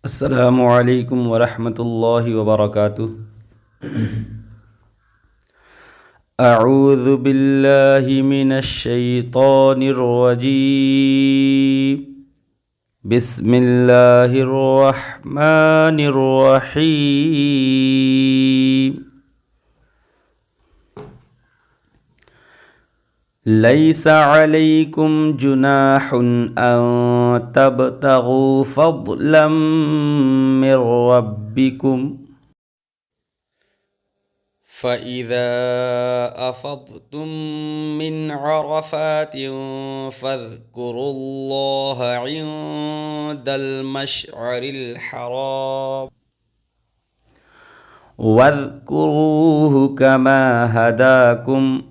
السلام عليكم ورحمة الله وبركاته. أعوذ بالله من الشيطان الرجيم. بسم الله الرحمن الرحيم. ليس عليكم جناح أن تبتغوا فضلا من ربكم فإذا أفضتم من عرفات فاذكروا الله عند المشعر الحرام واذكروه كما هداكم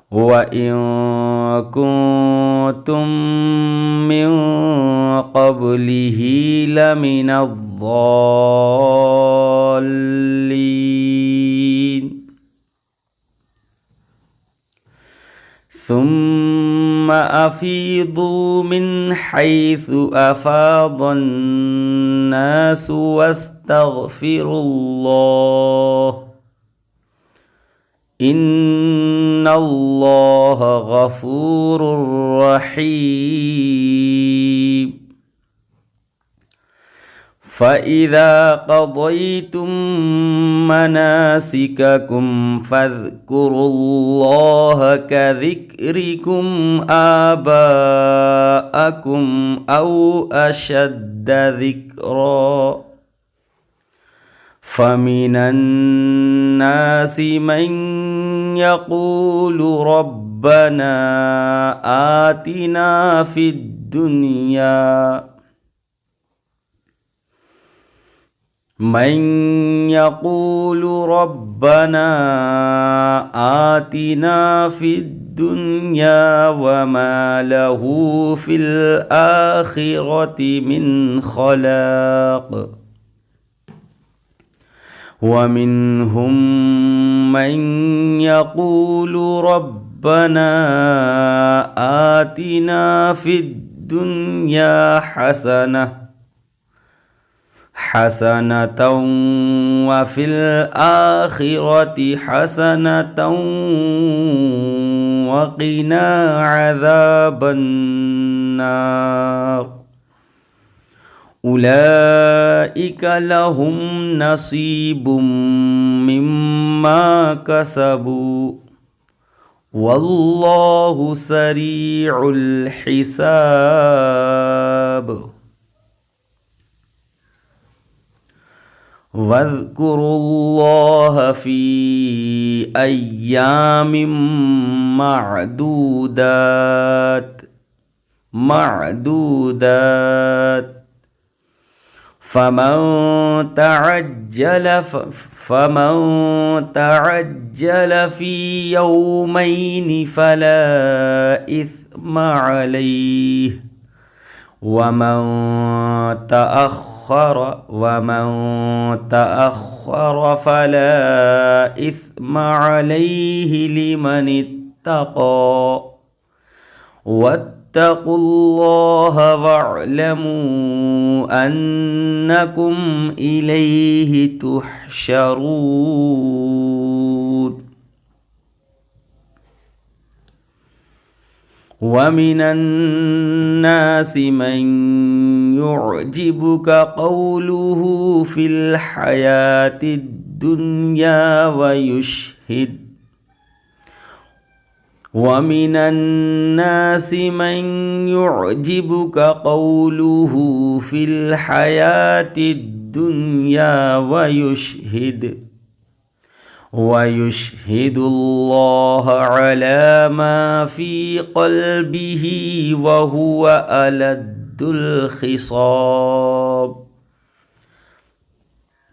وإن كنتم من قبله لمن الضالين. ثم أفيضوا من حيث أفاض الناس واستغفروا الله إن الله غفور رحيم. فإذا قضيتم مناسككم فاذكروا الله كذكركم آباءكم أو أشد ذكرًا. فمن الناس من يقول ربنا آتنا في الدنيا وما له في الآخرة من خلاق. ومنهم من يقول ربنا آتنا في الدنيا حسنة وفي الآخرة حسنة وقنا عذاب النار. أولئك لهم نصيب مما كسبوا والله سريع الحساب. واذكروا الله في أيام معدودات فمن تعجل في يومين فلا إثم عليه ومن تأخر فلا إثم عليه لمن اتقى. واتقوا الله واعلموا أنكم إليه تحشرون. ومن الناس من يعجبك قوله في الحياة الدنيا ويشهد الله على ما في قلبه وهو ألد الخصام.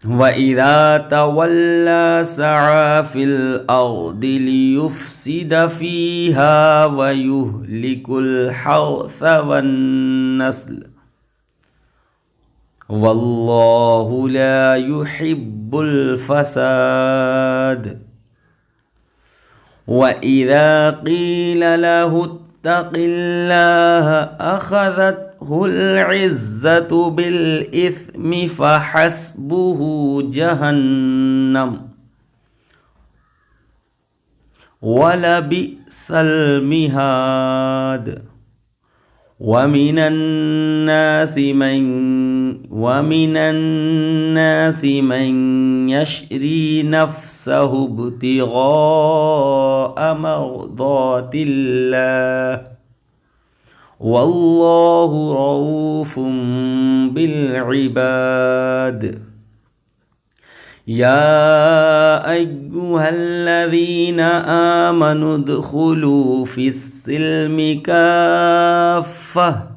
وإذا تولى سعى في الأرض ليفسد فيها ويهلك الحرث والنسل والله لا يحب الفساد. وإذا قيل له اتق الله أخذته العزة بالإثم فحسبه جهنم ولبئس المهاد ومن الناس من يشري نفسه ابتغاء مرضات الله والله رؤوف بالعباد يا أيها الذين آمنوا ادخلوا في السلم كافة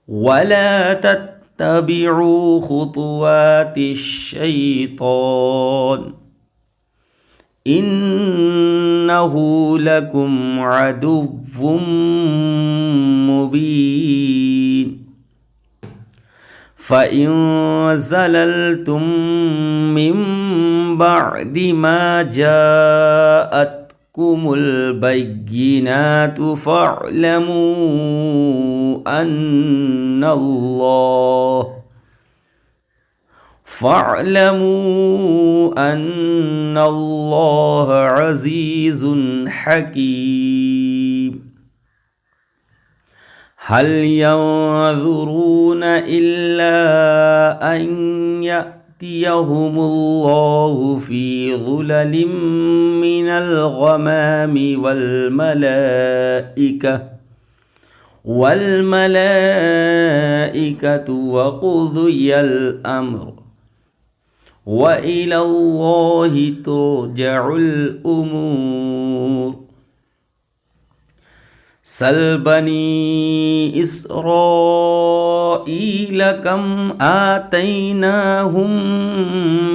ولا تتبعوا خطوات الشيطان إنه لكم عدو مبين فإن زللتم من بعد ما جاءتكم البينات فاعلموا أن الله عزيز حكيم هل ينظرون إلا أن يأتيهم الله في ظلل من الغمام والملائكة وقضي الأمر وإلى الله ترجع الأمور سل بني إسرائيل كم آتيناهم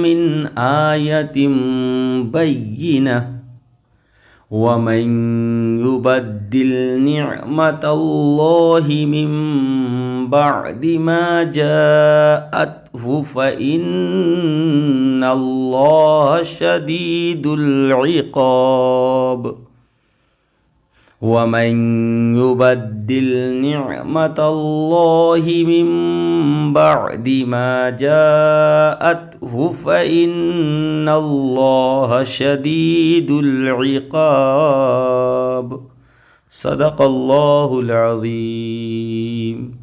من آية بينة ومن يبدل نعمة الله من بعد ما جاءته فإن الله شديد العقاب ومن يبدل نعمة الله من بعد ما جاءته فإن الله شديد العقاب صدق الله العظيم.